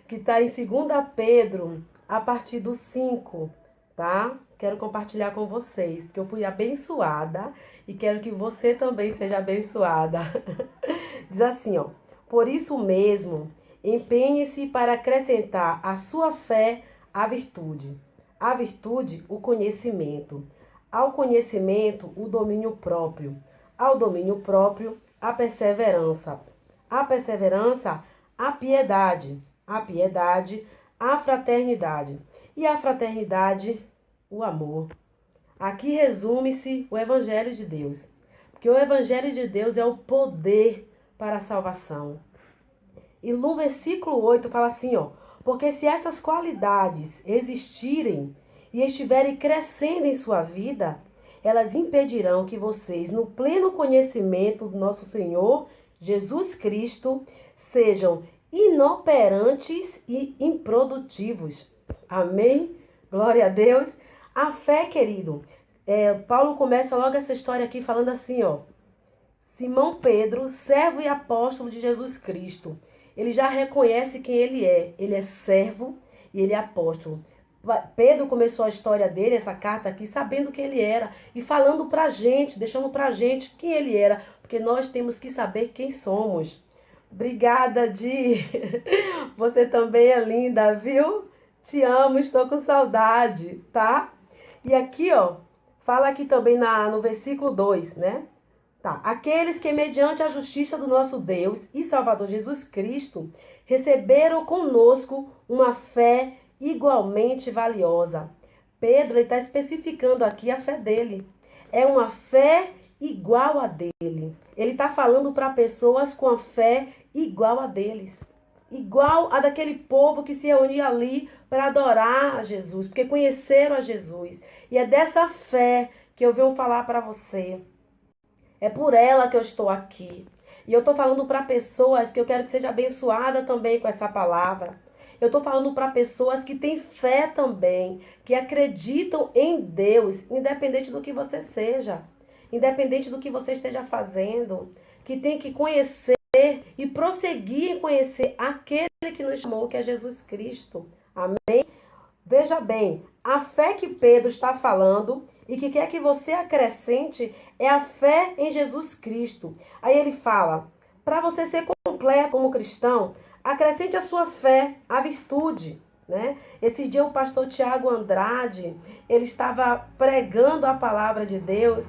que está em 2 Pedro, a partir do 5, tá? Quero compartilhar com vocês, que eu fui abençoada e quero que você também seja abençoada. Diz assim, ó: por isso mesmo, empenhe-se para acrescentar à sua fé a virtude, o conhecimento, ao conhecimento, o domínio próprio, ao domínio próprio, a perseverança, a piedade, a fraternidade, e a fraternidade, o amor. Aqui resume-se o Evangelho de Deus, porque o Evangelho de Deus é o poder para a salvação. E no versículo 8 fala assim, ó: porque se essas qualidades existirem e estiverem crescendo em sua vida, elas impedirão que vocês, no pleno conhecimento do nosso Senhor Jesus Cristo, sejam inoperantes e improdutivos. Amém? Glória a Deus. A fé, querido. Paulo começa logo essa história aqui falando assim, ó: Simão Pedro, servo e apóstolo de Jesus Cristo. Ele já reconhece quem ele é. Ele é servo e ele é apóstolo. Pedro começou a história dele, essa carta aqui, sabendo quem ele era e falando pra gente, deixando pra gente quem ele era, porque nós temos que saber quem somos. Obrigada, Di. Você também é linda, viu? Te amo, estou com saudade, tá? E aqui, ó, fala aqui também no versículo 2, né? Tá. Aqueles que, mediante a justiça do nosso Deus e Salvador Jesus Cristo, receberam conosco uma fé igualmente valiosa. Pedro está especificando aqui a fé dele. É uma fé igual a dele. Ele está falando para pessoas com a fé igual a deles. Igual a daquele povo que se reunia ali para adorar a Jesus, porque conheceram a Jesus. E é dessa fé que eu venho falar para você. É por ela que eu estou aqui. E eu estou falando para pessoas que eu quero que seja abençoada também com essa palavra. Eu estou falando para pessoas que têm fé também, que acreditam em Deus, independente do que você seja, independente do que você esteja fazendo, que tem que conhecer e prosseguir em conhecer aquele que nos chamou, que é Jesus Cristo. Amém? Veja bem, a fé que Pedro está falando e que quer que você acrescente é a fé em Jesus Cristo. Aí ele fala, para você ser completo como cristão, acrescente a sua fé, a virtude. Né? Esse dia o pastor Tiago Andrade, ele estava pregando a palavra de Deus.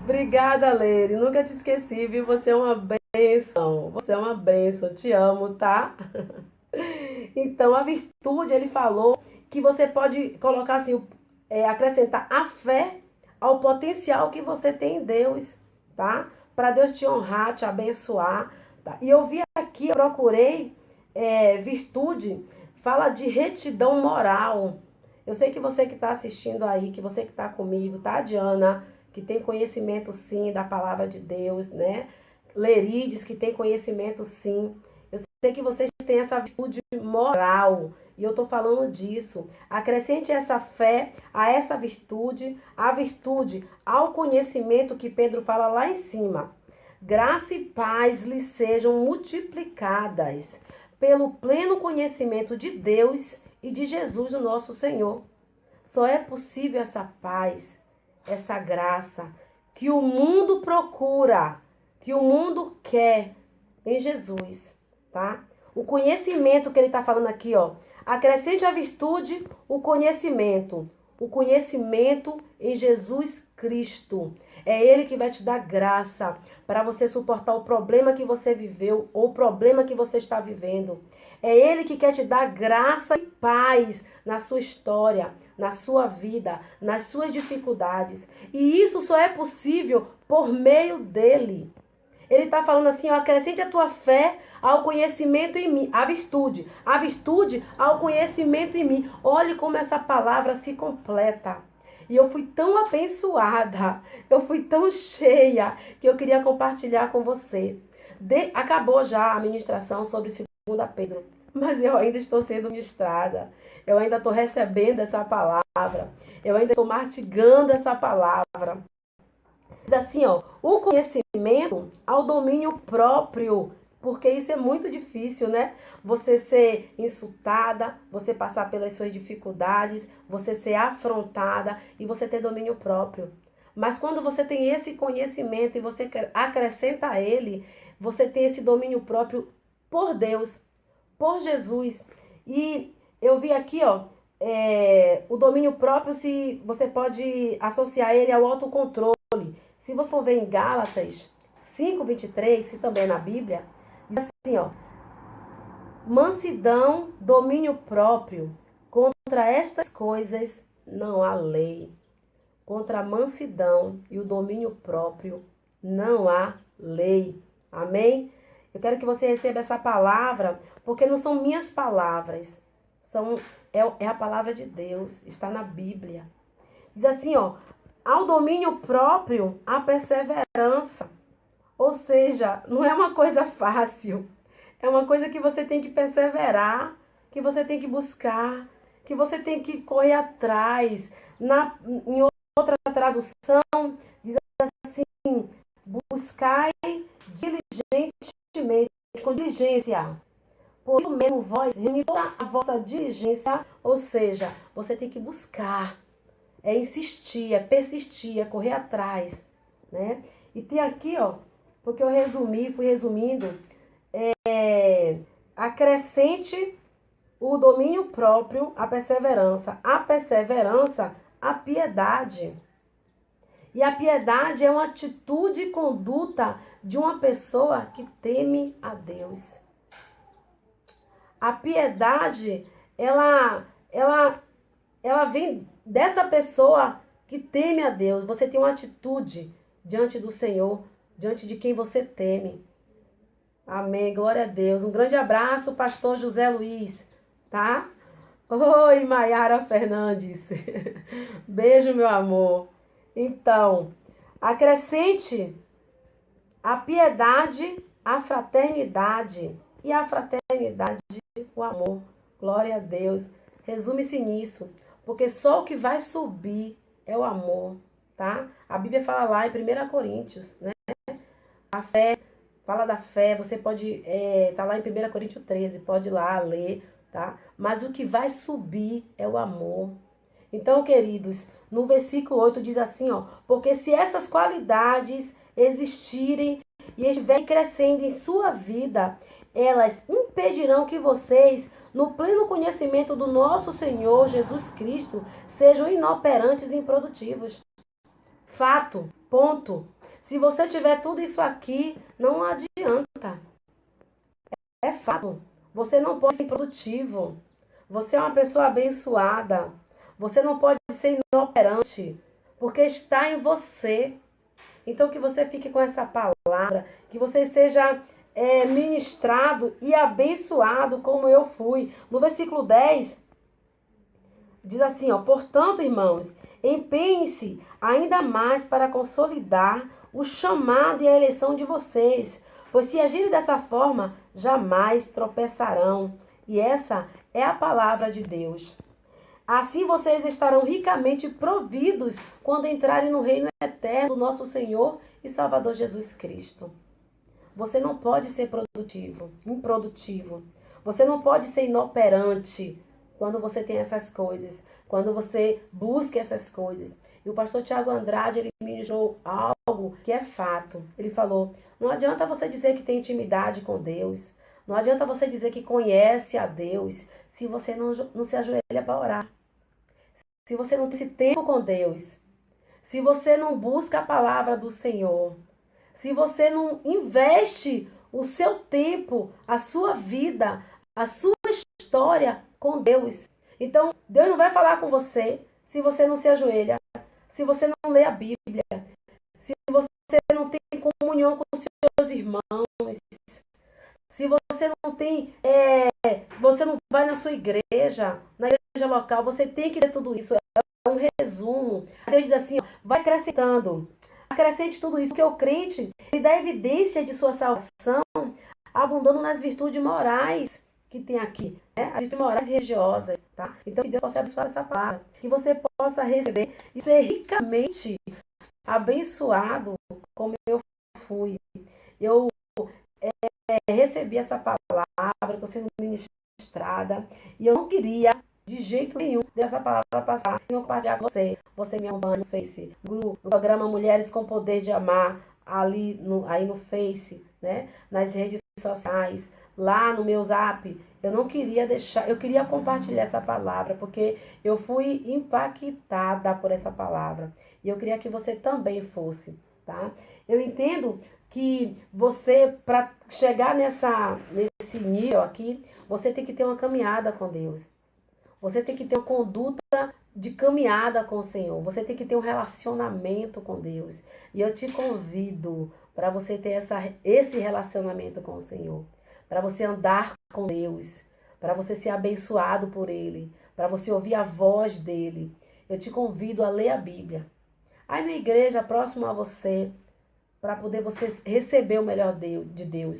Obrigada, Leire, nunca te esqueci, viu? Você é uma bênção, você é uma bênção, te amo, tá? Então, a virtude, ele falou que você pode colocar assim, acrescentar a fé ao potencial que você tem em Deus, tá? Para Deus te honrar, te abençoar. Tá? E eu vi aqui, eu procurei virtude, fala de retidão moral. Eu sei que você que está assistindo aí, que você que está comigo, tá, Diana? Que tem conhecimento sim da palavra de Deus, né? Lerides, que tem conhecimento sim. Eu sei que vocês têm essa virtude moral. E eu estou falando disso. Acrescente essa fé a essa virtude, a virtude ao conhecimento que Pedro fala lá em cima. Graça e paz lhes sejam multiplicadas pelo pleno conhecimento de Deus e de Jesus, o nosso Senhor. Só é possível essa paz, essa graça que o mundo procura, que o mundo quer em Jesus, tá? O conhecimento que ele está falando aqui, ó. Acrescente a virtude, o conhecimento. O conhecimento em Jesus Cristo. É Ele que vai te dar graça para você suportar o problema que você viveu ou o problema que você está vivendo. É Ele que quer te dar graça e paz na sua história, na sua vida, nas suas dificuldades. E isso só é possível por meio dele. Ele está falando assim, ó, acrescente a tua fé ao conhecimento em mim, a virtude ao conhecimento em mim. Olhe como essa palavra se completa. E eu fui tão abençoada, eu fui tão cheia, que eu queria compartilhar com você. Acabou já a ministração sobre 2 Pedro, mas eu ainda estou sendo ministrada. Eu ainda estou recebendo essa palavra. Eu ainda estou mastigando essa palavra. Diz assim, ó, o conhecimento ao domínio próprio. porque isso é muito difícil, né? Você ser insultada, você passar pelas suas dificuldades, você ser afrontada e você ter domínio próprio. Mas quando você tem esse conhecimento e você acrescenta a ele, você tem esse domínio próprio por Deus, por Jesus. E eu vi aqui, ó, o domínio próprio, se você pode associar ele ao autocontrole. Se você for ver em Gálatas 5:23, se também é na Bíblia, diz assim, ó, mansidão, domínio próprio, contra estas coisas não há lei. Contra a mansidão e o domínio próprio não há lei. Amém? Eu quero que você receba essa palavra, porque não são minhas palavras, é a palavra de Deus, está na Bíblia. Diz assim, ó, ao domínio próprio, a perseverança. Ou seja, não é uma coisa fácil. É uma coisa que você tem que perseverar, que você tem que buscar, que você tem que correr atrás. Em outra tradução, diz assim, buscai diligentemente, com diligência. Por isso mesmo, vós, reunir toda a vossa diligência, ou seja, você tem que buscar, insistir, persistir, correr atrás, né? E tem aqui, ó, porque eu fui resumindo, acrescente o domínio próprio, a perseverança, a piedade. E a piedade é uma atitude e conduta de uma pessoa que teme a Deus. A piedade, ela vem dessa pessoa que teme a Deus. Você tem uma atitude diante do Senhor, diante de quem você teme. Amém, glória a Deus. Um grande abraço, pastor José Luiz, tá? Oi, Maiara Fernandes. Beijo, meu amor. Então, acrescente a piedade, a fraternidade. E a fraternidade, o amor. Glória a Deus. Resume-se nisso. Porque só o que vai subir é o amor, tá? A Bíblia fala lá em 1 Coríntios, né? A fé, fala da fé. Você pode, tá lá em 1 Coríntios 13, pode ir lá ler, tá? Mas o que vai subir é o amor. Então, queridos, no versículo 8 diz assim, ó, porque se essas qualidades existirem e estiverem crescendo em sua vida, elas impedirão que vocês, no pleno conhecimento do nosso Senhor Jesus Cristo, sejam inoperantes e improdutivos. Fato, ponto. Se você tiver tudo isso aqui, não adianta. É fato. Você não pode ser improdutivo. Você é uma pessoa abençoada. Você não pode ser inoperante, porque está em você. Então, que você fique com essa palavra, que você seja ministrado e abençoado como eu fui. No versículo 10, diz assim, ó, portanto, irmãos, empenhem-se ainda mais para consolidar o chamado e a eleição de vocês, pois se agirem dessa forma, jamais tropeçarão. E essa é a palavra de Deus. Assim vocês estarão ricamente providos quando entrarem no reino eterno do nosso Senhor e Salvador Jesus Cristo. Você não pode ser improdutivo. Você não pode ser inoperante quando você tem essas coisas, quando você busca essas coisas. E o pastor Tiago Andrade, ele ministrou algo que é fato. Ele falou, não adianta você dizer que tem intimidade com Deus. Não adianta você dizer que conhece a Deus se você não se ajoelha para orar. Se você não tem esse tempo com Deus. Se você não busca a palavra do Senhor. Se você não investe o seu tempo, a sua vida, a sua história com Deus. Então, Deus não vai falar com você se você não se ajoelha, se você não lê a Bíblia, se você não tem comunhão com os seus irmãos, se você não tem, você não vai na sua igreja, na igreja local, você tem que ter tudo isso. É um resumo. Deus diz assim, ó, vai acrescentando. Acrescente tudo isso, porque o crente, ele dá evidência de sua salvação, abundando nas virtudes morais que tem aqui, né? As virtudes morais e religiosas, tá? Então, que Deus possa abençoar essa palavra, que você possa receber e ser ricamente abençoado como eu fui. Eu recebi essa palavra, estou sendo ministrada, e eu não queria de jeito nenhum dessa palavra passar e eu compartilhar com você. Você me acompanha no Face, no programa Mulheres com Poder de Amar, aí no Face, né? Nas redes sociais, lá no meu Zap. Eu não queria deixar, eu queria compartilhar essa palavra, porque eu fui impactada por essa palavra. E eu queria que você também fosse, tá? Eu entendo que você, para chegar nesse nível aqui, você tem que ter uma caminhada com Deus. Você tem que ter uma conduta de caminhada com o Senhor. Você tem que ter um relacionamento com Deus. E eu te convido para você ter esse relacionamento com o Senhor. Para você andar com Deus. Para você ser abençoado por Ele. Para você ouvir a voz dEle. Eu te convido a ler a Bíblia. Aí na igreja próxima a você, para poder você receber o melhor de Deus.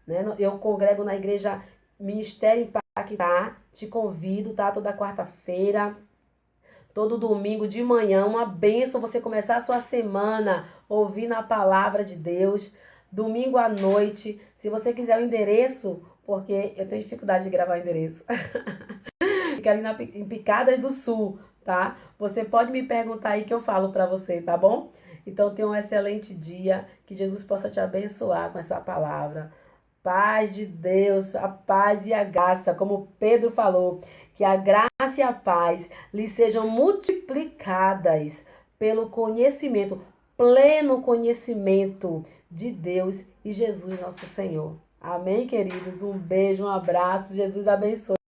Né? Eu congrego na igreja Ministério Impactar, te convido, tá? Toda quarta-feira, todo domingo de manhã, uma bênção você começar a sua semana ouvindo a palavra de Deus. Domingo à noite, se você quiser o endereço, porque eu tenho dificuldade de gravar o endereço. Fica ali em Picadas do Sul, tá? Você pode me perguntar aí que eu falo pra você, tá bom? Então tenha um excelente dia, que Jesus possa te abençoar com essa palavra. Paz de Deus, a paz e a graça, como Pedro falou, que a graça e a paz lhe sejam multiplicadas pelo conhecimento, pleno conhecimento de Deus e Jesus nosso Senhor. Amém, queridos? Um beijo, um abraço, Jesus abençoe.